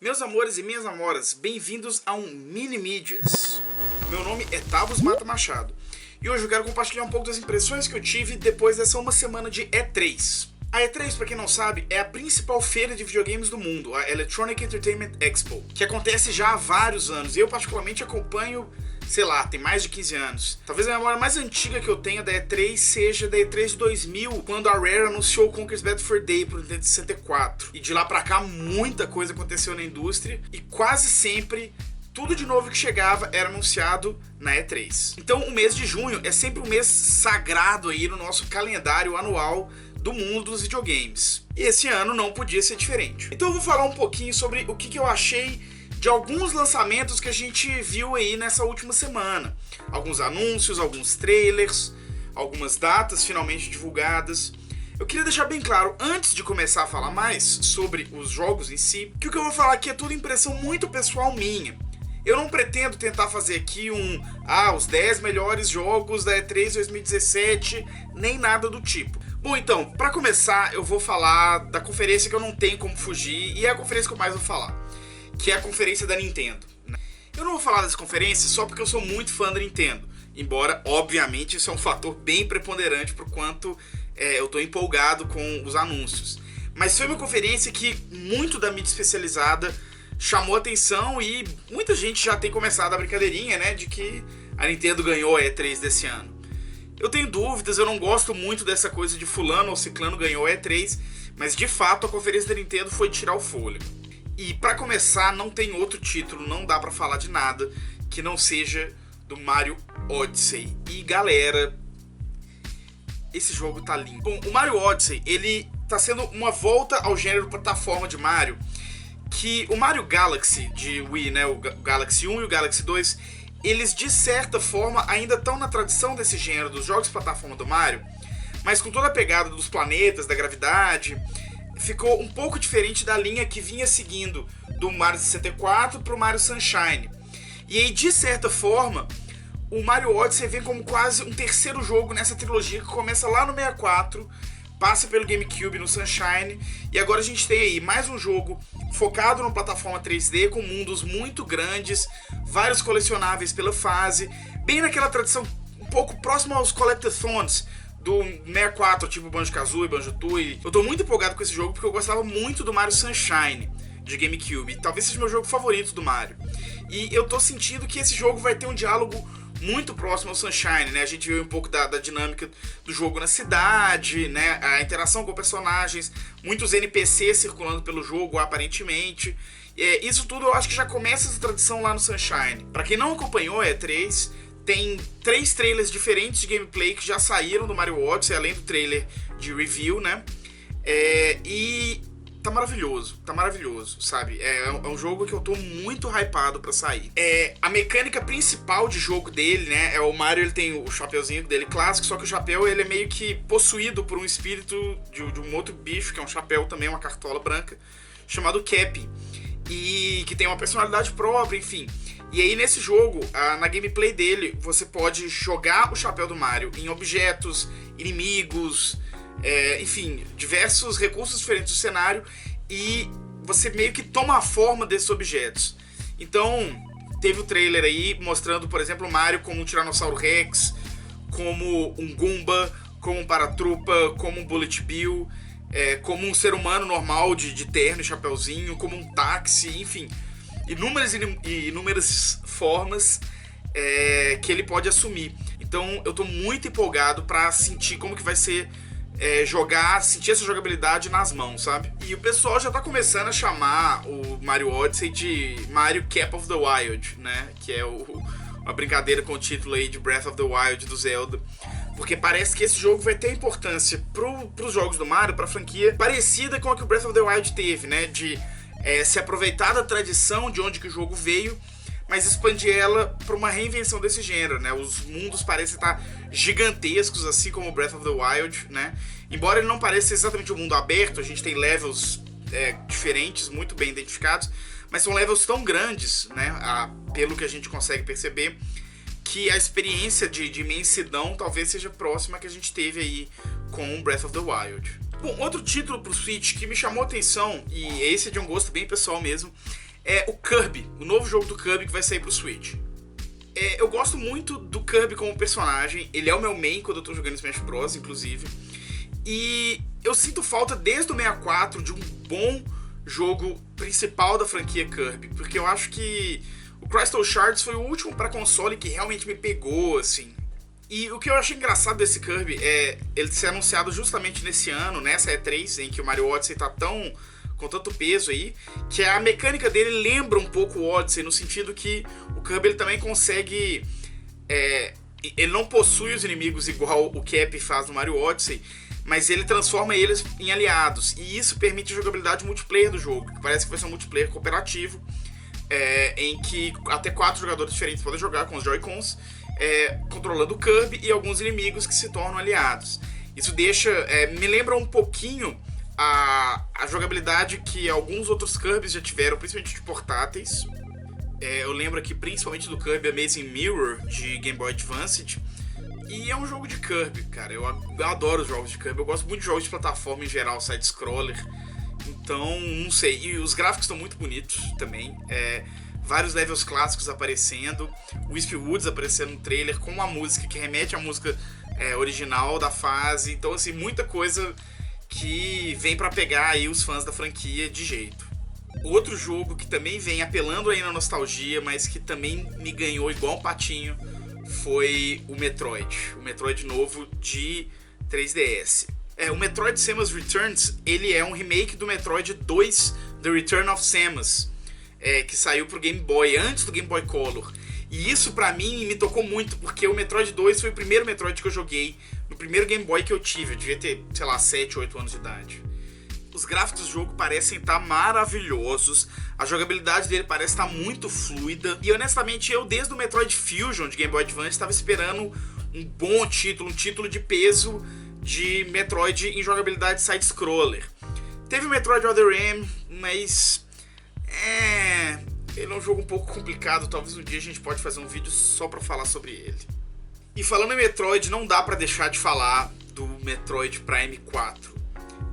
Meus amores e minhas amoras, bem-vindos a um Mini Mídias. Meu nome é Tavos Mata Machado e hoje eu quero compartilhar um pouco das impressões que eu tive depois dessa uma semana de E3. A E3, pra quem não sabe, é a principal feira de videogames do mundo, a Electronic Entertainment Expo, que acontece já há vários anos e eu particularmente acompanho, sei lá, tem mais de 15 anos. Talvez a memória mais antiga que eu tenha da E3 seja da E3 de 2000, quando a Rare anunciou o Conker's Bad Fur Day pro Nintendo 64. E de lá pra cá muita coisa aconteceu na indústria e quase sempre tudo de novo que chegava era anunciado na E3. Então o mês de junho é sempre um mês sagrado aí no nosso calendário anual do mundo dos videogames. E esse ano não podia ser diferente. Então eu vou falar um pouquinho sobre o que eu achei de alguns lançamentos que a gente viu aí nessa última semana. Alguns anúncios, alguns trailers, algumas datas finalmente divulgadas. Eu queria deixar bem claro, antes de começar a falar mais sobre os jogos em si, que o que eu vou falar aqui é tudo impressão muito pessoal minha. Eu não pretendo tentar fazer aqui os 10 melhores jogos da E3 2017, nem nada do tipo. Bom, então, pra começar, eu vou falar da conferência que eu não tenho como fugir, e é a conferência que eu mais vou falar, que é a conferência da Nintendo. Eu não vou falar dessa conferência só porque eu sou muito fã da Nintendo, embora, obviamente, isso é um fator bem preponderante por quanto eu tô empolgado com os anúncios. Mas foi uma conferência que muito da mídia especializada chamou atenção e muita gente já tem começado a brincadeirinha, né, de que a Nintendo ganhou a E3 desse ano. Eu tenho dúvidas, eu não gosto muito dessa coisa de fulano ou ciclano ganhou a E3, mas de fato a conferência da Nintendo foi tirar o fôlego. E pra começar, não tem outro título, não dá pra falar de nada que não seja do Mario Odyssey. E galera, esse jogo tá lindo. Bom, o Mario Odyssey, ele tá sendo uma volta ao gênero plataforma de Mario, que o Mario Galaxy de Wii, né, o Galaxy 1 e o Galaxy 2, eles de certa forma ainda estão na tradição desse gênero dos jogos de plataforma do Mario, mas com toda a pegada dos planetas, da gravidade, ficou um pouco diferente da linha que vinha seguindo do Mario 64 pro Mario Sunshine. E aí, de certa forma, o Mario Odyssey vem como quase um terceiro jogo nessa trilogia que começa lá no 64, passa pelo GameCube no Sunshine, e agora a gente tem aí mais um jogo focado numa plataforma 3D com mundos muito grandes, vários colecionáveis pela fase, bem naquela tradição um pouco próxima aos Collectathons do 64, tipo Banjo-Kazooie, Banjo-Tooie. Eu tô muito empolgado com esse jogo porque eu gostava muito do Mario Sunshine de GameCube, talvez seja meu jogo favorito do Mario. E eu tô sentindo que esse jogo vai ter um diálogo muito próximo ao Sunshine, né? A gente viu um pouco da dinâmica do jogo na cidade, né? A interação com personagens, muitos NPCs circulando pelo jogo, aparentemente. Isso tudo eu acho que já começa essa tradição lá no Sunshine. Pra quem não acompanhou a E3, tem 3 trailers diferentes de gameplay que já saíram do Mario Odyssey, além do trailer de review, né? E tá maravilhoso, sabe? É um jogo que eu tô muito hypado pra sair. A mecânica principal de jogo dele, né, o Mario, ele tem o chapeuzinho dele clássico, só que o chapéu, ele é meio que possuído por um espírito de um outro bicho, que é um chapéu também, uma cartola branca, chamado Cappy, e que tem uma personalidade própria, enfim. E aí nesse jogo, na gameplay dele, você pode jogar o chapéu do Mario em objetos, inimigos, enfim, diversos recursos diferentes do cenário, e você meio que toma a forma desses objetos. Então, teve o trailer aí mostrando, por exemplo, o Mario como um Tiranossauro Rex, como um Goomba, como um Paratrupa, como um Bullet Bill, como um ser humano normal de terno e chapeuzinho, como um táxi, enfim, inúmeras formas que ele pode assumir. Então eu tô muito empolgado pra sentir como que vai ser sentir essa jogabilidade nas mãos, sabe? E o pessoal já tá começando a chamar o Mario Odyssey de Mario Cap of the Wild, né? Que é uma brincadeira com o título aí de Breath of the Wild do Zelda. Porque parece que esse jogo vai ter importância pros jogos do Mario, pra franquia, parecida com a que o Breath of the Wild teve, né? De se aproveitar da tradição de onde que o jogo veio, mas expandir ela para uma reinvenção desse gênero, né? Os mundos parecem estar gigantescos, assim como o Breath of the Wild, né? Embora ele não pareça exatamente um mundo aberto, a gente tem levels diferentes, muito bem identificados, mas são levels tão grandes, né? Pelo que a gente consegue perceber, que a experiência de imensidão talvez seja próxima que a gente teve aí com Breath of the Wild. Bom, outro título pro Switch que me chamou a atenção, e esse é de um gosto bem pessoal mesmo, é o Kirby, o novo jogo do Kirby que vai sair pro Switch. Eu gosto muito do Kirby como personagem, ele é o meu main quando eu tô jogando Smash Bros, inclusive. E eu sinto falta desde o 64 de um bom jogo principal da franquia Kirby, porque eu acho que o Crystal Shards foi o último pra console que realmente me pegou, assim. E o que eu achei engraçado desse Kirby é ele ser anunciado justamente nesse ano, nessa E3, em que o Mario Odyssey tá com tanto peso aí, que a mecânica dele lembra um pouco o Odyssey, no sentido que o Kirby ele também consegue... ele não possui os inimigos igual o Cap faz no Mario Odyssey, mas ele transforma eles em aliados, e isso permite a jogabilidade multiplayer do jogo, que parece que vai ser um multiplayer cooperativo, em que até 4 jogadores diferentes podem jogar com os Joy-Cons, controlando o Kirby e alguns inimigos que se tornam aliados. Isso me lembra um pouquinho a jogabilidade que alguns outros Kirbys já tiveram, principalmente de portáteis. Eu lembro aqui principalmente do Kirby Amazing Mirror de Game Boy Advance. E é um jogo de Kirby, cara. Eu adoro os jogos de Kirby. Eu gosto muito de jogos de plataforma em geral, side-scroller. Então, não sei. E os gráficos estão muito bonitos também. Vários levels clássicos aparecendo. Wispy Woods aparecendo no trailer com uma música que remete à música original da fase. Então, assim, muita coisa que vem pra pegar aí os fãs da franquia de jeito. Outro jogo que também vem apelando aí na nostalgia, mas que também me ganhou igual um patinho, foi o Metroid. O Metroid novo de 3DS. O Metroid Samus Returns, ele é um remake do Metroid 2, The Return of Samus, que saiu pro Game Boy, antes do Game Boy Color. E isso pra mim me tocou muito, porque o Metroid 2 foi o primeiro Metroid que eu joguei, no primeiro Game Boy que eu tive. Eu devia ter, sei lá, 7, 8 anos de idade. Os gráficos do jogo parecem estar maravilhosos, a jogabilidade dele parece estar muito fluida. E honestamente, eu desde o Metroid Fusion de Game Boy Advance estava esperando um bom título, um título de peso de Metroid em jogabilidade side-scroller. Teve o Metroid Other M, mas... ele é um jogo um pouco complicado, talvez um dia a gente pode fazer um vídeo só pra falar sobre ele. E falando em Metroid, não dá pra deixar de falar do Metroid Prime 4,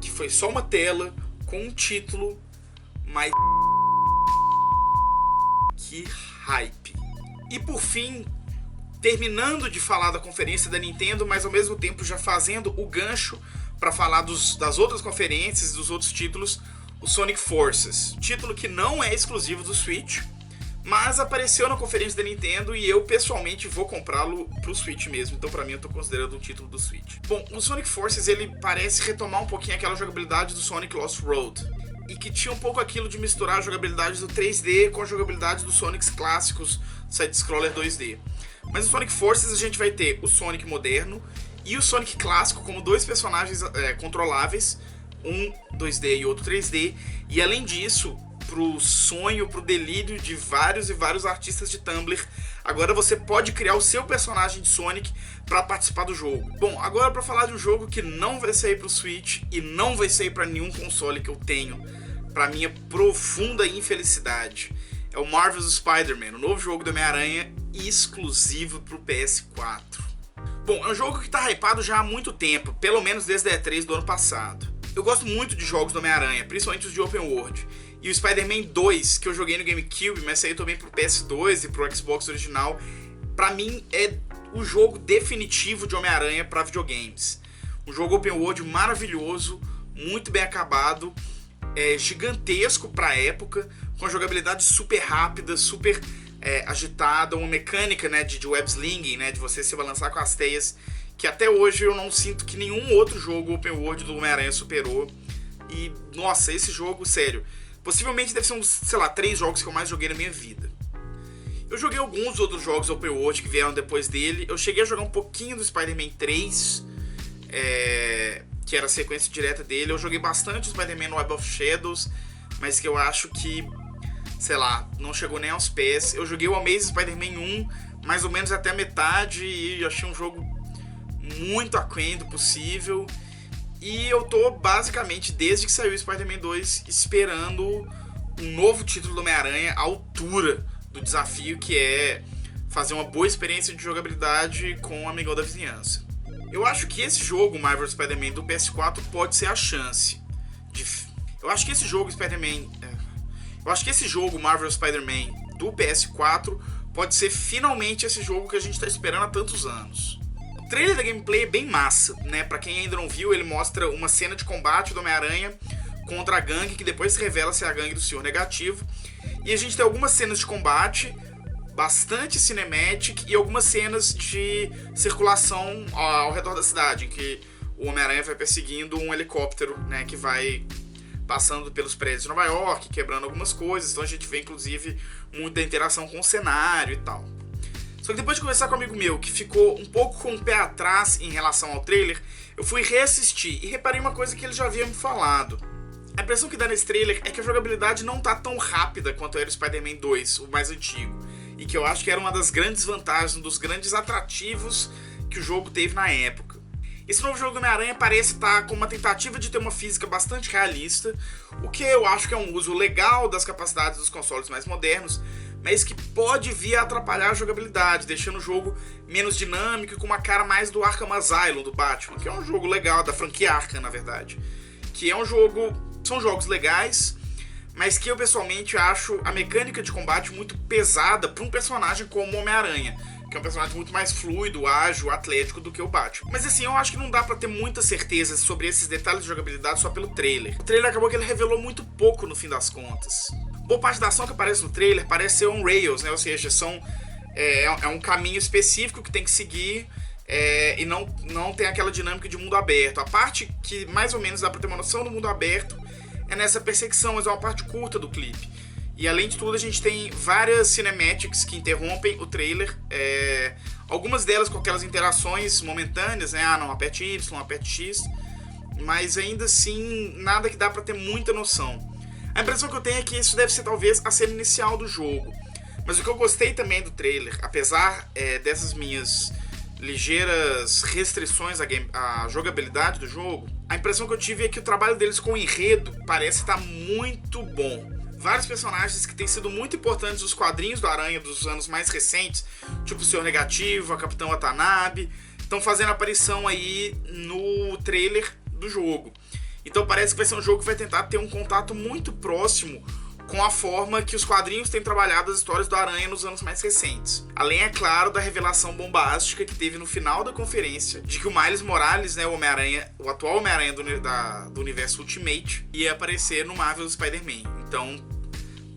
que foi só uma tela com um título, mas... que hype. E por fim, terminando de falar da conferência da Nintendo, mas ao mesmo tempo já fazendo o gancho pra falar das outras conferências e dos outros títulos, o Sonic Forces, título que não é exclusivo do Switch, mas apareceu na conferência da Nintendo e eu pessoalmente vou comprá-lo pro Switch mesmo, então pra mim eu tô considerando um título do Switch. Bom, o Sonic Forces ele parece retomar um pouquinho aquela jogabilidade do Sonic Lost Road, e que tinha um pouco aquilo de misturar a jogabilidade do 3D com a jogabilidade dos Sonics clássicos side-scroller 2D. Mas no Sonic Forces a gente vai ter o Sonic moderno e o Sonic clássico como dois personagens controláveis, um 2D e outro 3D, e além disso, pro sonho, pro delírio de vários e vários artistas de Tumblr, agora você pode criar o seu personagem de Sonic para participar do jogo. Bom, agora para falar de um jogo que não vai sair pro Switch e não vai sair para nenhum console que eu tenho, para minha profunda infelicidade, é o Marvel's Spider-Man, o novo jogo do Homem-Aranha exclusivo pro PS4. Bom, é um jogo que tá hypado já há muito tempo, pelo menos desde a E3 do ano passado. Eu gosto muito de jogos do Homem-Aranha, principalmente os de Open World. E o Spider-Man 2, que eu joguei no GameCube, mas saiu também pro PS2 e pro Xbox original, pra mim é o jogo definitivo de Homem-Aranha pra videogames. Um jogo Open World maravilhoso, muito bem acabado, gigantesco pra época, com a jogabilidade super rápida, super agitada, uma mecânica, né, de web slinging, né, de você se balançar com as teias, que até hoje eu não sinto que nenhum outro jogo Open World do Homem-Aranha superou. E, nossa, esse jogo, sério, possivelmente deve ser uns, sei lá, 3 jogos que eu mais joguei na minha vida. Eu joguei alguns outros jogos Open World que vieram depois dele. Eu cheguei a jogar um pouquinho do Spider-Man 3, que era a sequência direta dele. Eu joguei bastante o Spider-Man Web of Shadows, mas que eu acho que, sei lá, não chegou nem aos pés. Eu joguei o Amazing Spider-Man 1, mais ou menos até a metade, e achei um jogo muito aquém do possível. E eu tô basicamente, desde que saiu o Spider-Man 2, esperando um novo título do Homem-Aranha à altura do desafio, que é fazer uma boa experiência de jogabilidade com o amigão da vizinhança. Eu acho que esse jogo, Marvel Spider-Man do PS4, pode ser a chance. Eu acho que esse jogo, Spider-Man... Eu acho que esse jogo, Marvel Spider-Man, do PS4, pode ser finalmente esse jogo que a gente tá esperando há tantos anos. O trailer da gameplay é bem massa, né? Pra quem ainda não viu, ele mostra uma cena de combate do Homem-Aranha contra a gangue, que depois se revela ser a gangue do Senhor Negativo. E a gente tem algumas cenas de combate, bastante cinematic e algumas cenas de circulação ao redor da cidade, em que o Homem-Aranha vai perseguindo um helicóptero, né, que vai passando pelos prédios de Nova York, quebrando algumas coisas. Então a gente vê, inclusive, muita interação com o cenário e tal. Só que depois de conversar com um amigo meu que ficou um pouco com o pé atrás em relação ao trailer, eu fui reassistir e reparei uma coisa que ele já havia me falado. A impressão que dá nesse trailer é que a jogabilidade não tá tão rápida quanto era o Spider-Man 2, o mais antigo. E que eu acho que era uma das grandes vantagens, um dos grandes atrativos que o jogo teve na época. Esse novo jogo do Homem-Aranha parece estar com uma tentativa de ter uma física bastante realista, o que eu acho que é um uso legal das capacidades dos consoles mais modernos, mas que pode vir a atrapalhar a jogabilidade, deixando o jogo menos dinâmico e com uma cara mais do Arkham Asylum do Batman, que é um jogo legal, da franquia Arkham, na verdade. Que é um jogo... São jogos legais, mas que eu pessoalmente acho a mecânica de combate muito pesada para um personagem como o Homem-Aranha, que é um personagem muito mais fluido, ágil, atlético do que o Batman. Mas assim, eu acho que não dá pra ter muita certeza sobre esses detalhes de jogabilidade só pelo trailer. O trailer acabou que ele revelou muito pouco no fim das contas. Boa parte da ação que aparece no trailer parece ser on rails, né? Ou seja, é um caminho específico que tem que seguir e não tem aquela dinâmica de mundo aberto. A parte que mais ou menos dá pra ter uma noção do mundo aberto é nessa perseguição, mas é uma parte curta do clipe. E além de tudo, a gente tem várias cinematics que interrompem o trailer. Algumas delas com aquelas interações momentâneas, né? Ah, não, aperte Y, aperte X. Mas ainda assim, nada que dá pra ter muita noção. A impressão que eu tenho é que isso deve ser talvez a cena inicial do jogo. Mas o que eu gostei também do trailer, apesar dessas minhas ligeiras restrições à jogabilidade do jogo, a impressão que eu tive é que o trabalho deles com o enredo parece estar muito bom. Vários personagens que têm sido muito importantes nos quadrinhos do Aranha dos anos mais recentes, tipo o Senhor Negativo, a Capitã Watanabe, estão fazendo aparição aí no trailer do jogo. Então parece que vai ser um jogo que vai tentar ter um contato muito próximo com a forma que os quadrinhos têm trabalhado as histórias do Aranha nos anos mais recentes. Além, é claro, da revelação bombástica que teve no final da conferência de que o Miles Morales, né, o Homem-Aranha, o atual Homem-Aranha do universo Ultimate, ia aparecer no Marvel Spider-Man. Então,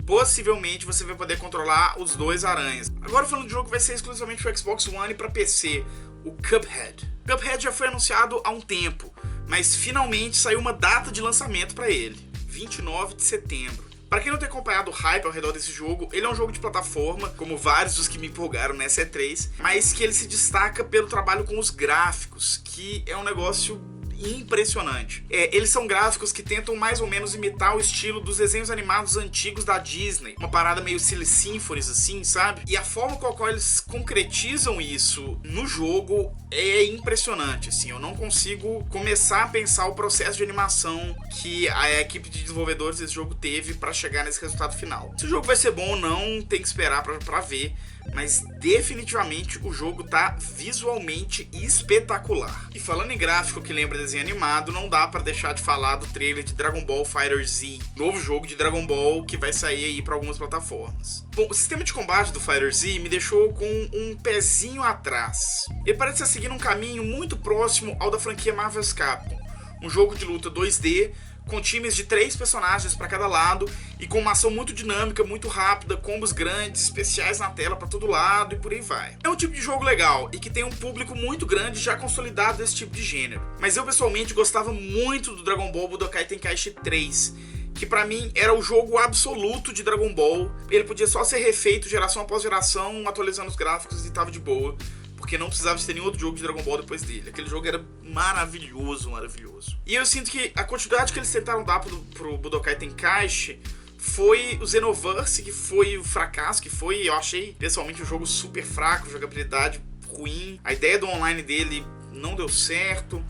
possivelmente você vai poder controlar os dois aranhas. Agora, falando de jogo que vai ser exclusivamente para Xbox One e para PC, o Cuphead. Cuphead já foi anunciado há um tempo, mas finalmente saiu uma data de lançamento para ele, 29 de setembro. Para quem não tem acompanhado o hype ao redor desse jogo, ele é um jogo de plataforma, como vários dos que me empolgaram nessa E3, mas que ele se destaca pelo trabalho com os gráficos, que é um negócio impressionante. Eles são gráficos que tentam mais ou menos imitar o estilo dos desenhos animados antigos da Disney, uma parada meio Silly Symphonies assim, sabe? E a forma com a qual eles concretizam isso no jogo é impressionante, assim. Eu não consigo começar a pensar o processo de animação que a equipe de desenvolvedores desse jogo teve para chegar nesse resultado final. Se o jogo vai ser bom ou não, tem que esperar pra ver. Mas definitivamente o jogo tá visualmente espetacular. E falando em gráfico que lembra desenho animado, não dá pra deixar de falar do trailer de Dragon Ball FighterZ, novo jogo de Dragon Ball que vai sair aí pra algumas plataformas. Bom, o sistema de combate do FighterZ me deixou com um pezinho atrás. Ele parece estar seguindo um caminho muito próximo ao da franquia Marvel's Capcom, um jogo de luta 2D com times de 3 personagens para cada lado e com uma ação muito dinâmica, muito rápida, combos grandes, especiais na tela para todo lado e por aí vai. É um tipo de jogo legal e que tem um público muito grande já consolidado desse tipo de gênero. Mas eu pessoalmente gostava muito do Dragon Ball Budokai Tenkaichi 3, que pra mim era o jogo absoluto de Dragon Ball. Ele podia só ser refeito geração após geração, atualizando os gráficos e tava de boa, porque não precisava de ter nenhum outro jogo de Dragon Ball depois dele. Aquele jogo era maravilhoso, maravilhoso. E eu sinto que a quantidade que eles tentaram dar pro Budokai Tenkaichi foi o Xenoverse, que foi o fracasso, eu achei pessoalmente um jogo super fraco, jogabilidade ruim, a ideia do online dele não deu certo.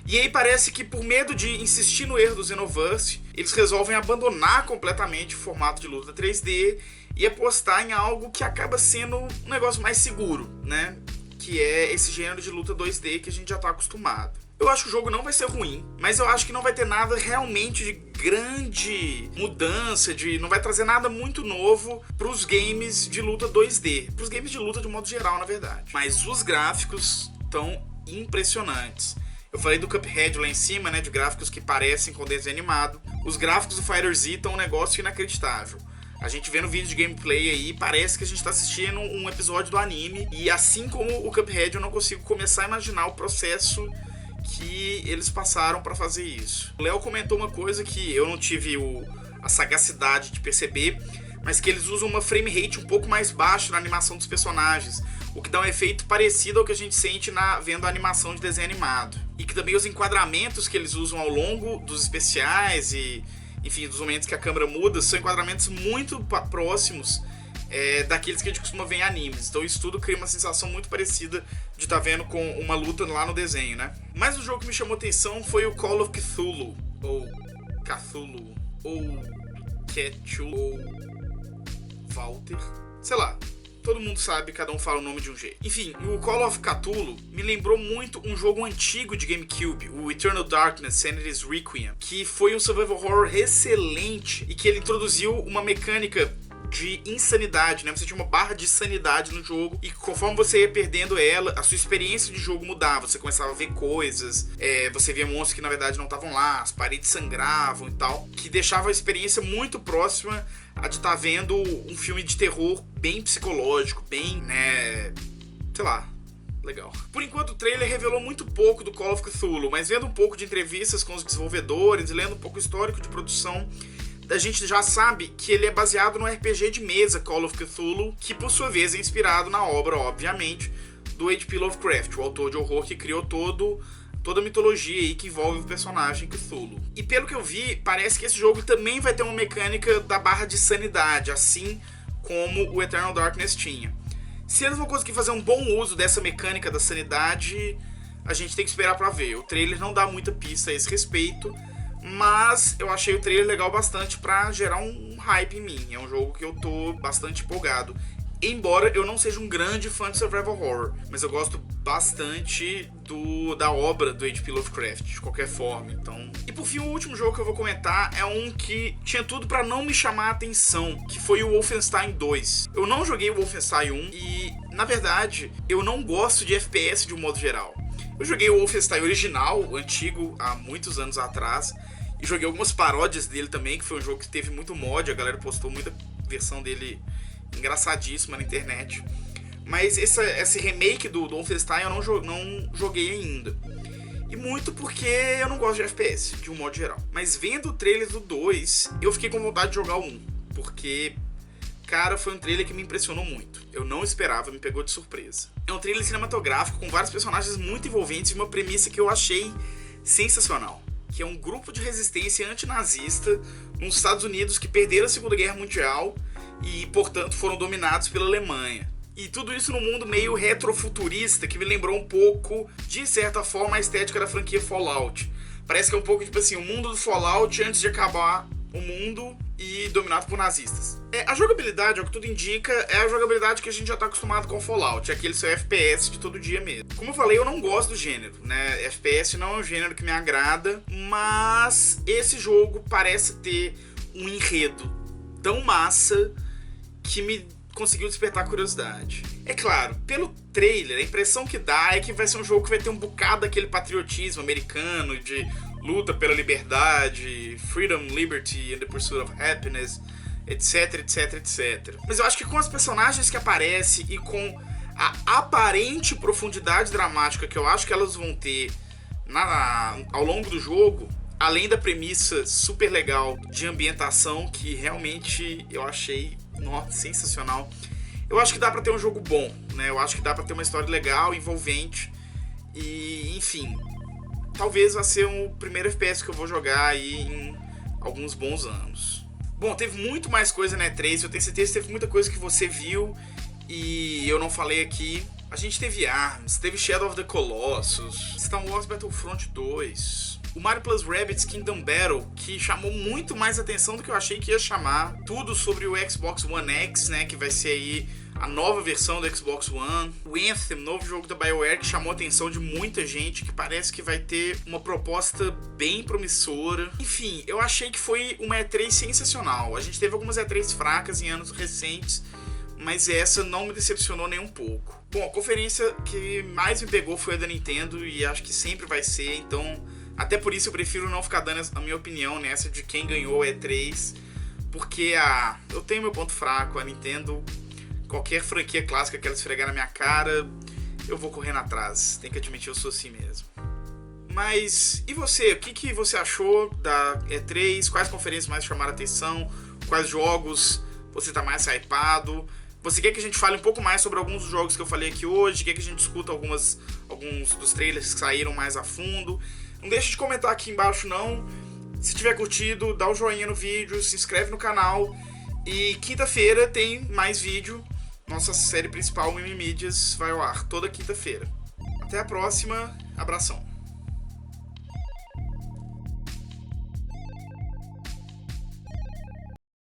E aí parece que por medo de insistir no erro do Xenoverse, eles resolvem abandonar completamente o formato de luta 3D e apostar em algo que acaba sendo um negócio mais seguro, né? Que é esse gênero de luta 2D que a gente já tá acostumado. Eu acho que o jogo não vai ser ruim, mas eu acho que não vai ter nada realmente de grande mudança, não vai trazer nada muito novo pros games de luta 2D. Pros games de luta de modo geral, na verdade. Mas os gráficos estão impressionantes. Eu falei do Cuphead lá em cima, né, de gráficos que parecem com desenho animado. Os gráficos do Fighter Z estão um negócio inacreditável. A gente vê no vídeo de gameplay aí, parece que a gente tá assistindo um episódio do anime. E assim como o Cuphead, eu não consigo começar a imaginar o processo que eles passaram pra fazer isso. O Léo comentou uma coisa que eu não tive a sagacidade de perceber, mas que eles usam uma frame rate um pouco mais baixa na animação dos personagens, o que dá um efeito parecido ao que a gente sente vendo a animação de desenho animado. E que também os enquadramentos que eles usam ao longo dos especiais e, enfim, dos momentos que a câmera muda, são enquadramentos muito próximos daqueles que a gente costuma ver em animes. Então isso tudo cria uma sensação muito parecida de estar vendo com uma luta lá no desenho, né? Mas o jogo que me chamou atenção foi o Call of Cthulhu, ou Cthulhu, ou Cthulhu, ou Walter, sei lá. Todo mundo sabe, cada um fala o nome de um jeito. Enfim, o Call of Cthulhu me lembrou muito um jogo antigo de GameCube, o Eternal Darkness: Sanity's Requiem, que foi um survival horror excelente e que ele introduziu uma mecânica de insanidade, né? Você tinha uma barra de sanidade no jogo e conforme você ia perdendo ela, a sua experiência de jogo mudava. Você começava a ver coisas, você via monstros que na verdade não estavam lá, as paredes sangravam e tal, que deixava a experiência muito próxima a de estar vendo um filme de terror bem psicológico, bem, né, sei lá, legal. Por enquanto o trailer revelou muito pouco do Call of Cthulhu, mas vendo um pouco de entrevistas com os desenvolvedores e lendo um pouco o histórico de produção, a gente já sabe que ele é baseado no RPG de mesa Call of Cthulhu, que por sua vez é inspirado na obra, obviamente, do H.P. Lovecraft, o autor de horror que criou toda a mitologia aí que envolve o personagem Cthulhu. E pelo que eu vi, parece que esse jogo também vai ter uma mecânica da barra de sanidade, assim como o Eternal Darkness tinha. Se eles vão conseguir fazer um bom uso dessa mecânica da sanidade, a gente tem que esperar pra ver. O trailer não dá muita pista a esse respeito, mas eu achei o trailer legal bastante pra gerar um hype em mim. É um jogo que eu tô bastante empolgado. Embora eu não seja um grande fã de survival horror, mas eu gosto bastante da obra do H.P. Lovecraft, de qualquer forma, então... E por fim, o último jogo que eu vou comentar é um que tinha tudo pra não me chamar a atenção, que foi o Wolfenstein 2. Eu não joguei o Wolfenstein 1 e, na verdade, eu não gosto de FPS de um modo geral. Eu joguei o Wolfenstein original, o antigo, há muitos anos atrás, e joguei algumas paródias dele também, que foi um jogo que teve muito mod, a galera postou muita versão dele engraçadíssima na internet. Mas esse remake do Wolfenstein eu não joguei ainda. E muito porque eu não gosto de FPS, de um modo geral. Mas vendo o trailer do 2, eu fiquei com vontade de jogar o 1. Porque, cara, foi um trailer que me impressionou muito. Eu não esperava, me pegou de surpresa. É um trailer cinematográfico com vários personagens muito envolventes e uma premissa que eu achei sensacional. Que é um grupo de resistência antinazista nos Estados Unidos que perderam a Segunda Guerra Mundial e, portanto, foram dominados pela Alemanha. E tudo isso num mundo meio retrofuturista, que me lembrou um pouco, de certa forma, a estética da franquia Fallout. Parece que é um pouco, tipo assim, o mundo do Fallout antes de acabar o mundo e dominado por nazistas. A jogabilidade, ao que tudo indica, é a jogabilidade que a gente já tá acostumado com o Fallout, é aquele seu FPS de todo dia mesmo. Como eu falei, eu não gosto do gênero, né? FPS não é um gênero que me agrada, mas esse jogo parece ter um enredo tão massa que me conseguiu despertar a curiosidade. É claro, pelo trailer, a impressão que dá é que vai ser um jogo que vai ter um bocado daquele patriotismo americano de luta pela liberdade, freedom, liberty and the pursuit of happiness, etc, etc, etc. Mas eu acho que com as personagens que aparecem e com a aparente profundidade dramática que eu acho que elas vão ter ao longo do jogo, além da premissa super legal de ambientação, que realmente eu achei sensacional, eu acho que dá pra ter um jogo bom, né? Eu acho que dá pra ter uma história legal, envolvente e, enfim, talvez vá ser o primeiro FPS que eu vou jogar aí em alguns bons anos. Bom, teve muito mais coisa na E3, eu tenho certeza que teve muita coisa que você viu e eu não falei aqui. A gente teve ARMS, teve Shadow of the Colossus, Star Wars Battlefront 2, o Mario Plus Rabbids Kingdom Battle, que chamou muito mais atenção do que eu achei que ia chamar. Tudo sobre o Xbox One X, né, que vai ser aí a nova versão do Xbox One. O Anthem, novo jogo da BioWare, que chamou a atenção de muita gente, que parece que vai ter uma proposta bem promissora. Enfim, eu achei que foi uma E3 sensacional. A gente teve algumas E3 fracas em anos recentes, mas essa não me decepcionou nem um pouco. Bom, a conferência que mais me pegou foi a da Nintendo, e acho que sempre vai ser, então até por isso eu prefiro não ficar dando a minha opinião nessa de quem ganhou a E3, porque eu tenho meu ponto fraco. A Nintendo, qualquer franquia clássica que ela esfregar na minha cara, eu vou correndo atrás. Tem que admitir, eu sou assim mesmo. Mas, e você? O que você achou da E3? Quais conferências mais chamaram a atenção? Quais jogos você tá mais hypado? Você quer que a gente fale um pouco mais sobre alguns dos jogos que eu falei aqui hoje? Quer que a gente discuta alguns dos trailers que saíram mais a fundo? Não deixe de comentar aqui embaixo, não. Se tiver curtido, dá o joinha no vídeo, se inscreve no canal. E quinta-feira tem mais vídeo. Nossa série principal, Mini Mídias, vai ao ar toda quinta-feira. Até a próxima. Abração.